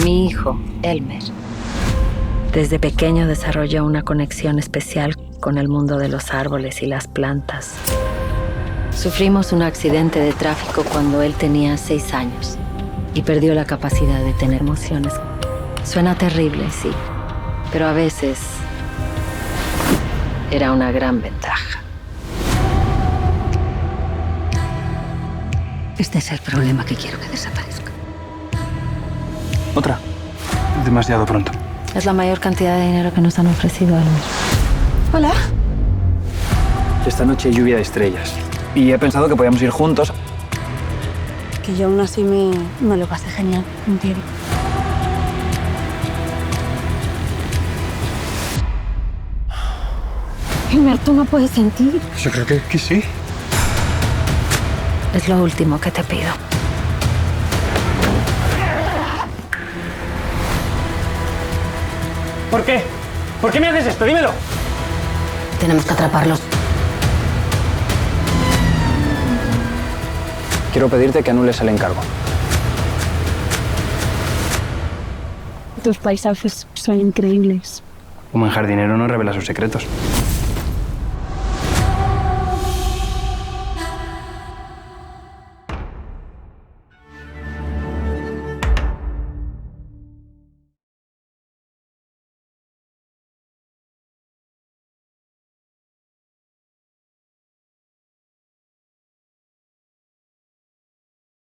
Mi hijo, Elmer, desde pequeño desarrolló una conexión especial con el mundo de los árboles y las plantas. Sufrimos un accidente de tráfico cuando él tenía 6 años y perdió la capacidad de tener emociones. Suena terrible, sí, pero a veces era una gran ventaja. Este es el problema que quiero que desaparezca. ¿Otra? Demasiado pronto. Es la mayor cantidad de dinero que nos han ofrecido, Elmer. Hola. Esta noche hay lluvia de estrellas. Y he pensado que podíamos ir juntos. Que yo aún así me lo pasé genial contigo. Elmer, tú no puedes sentir. Yo creo que sí. Es lo último que te pido. ¿Por qué? ¿Por qué me haces esto? Dímelo. Tenemos que atraparlos. Quiero pedirte que anules el encargo. Tus paisajes son increíbles. Un buen jardinero no revela sus secretos.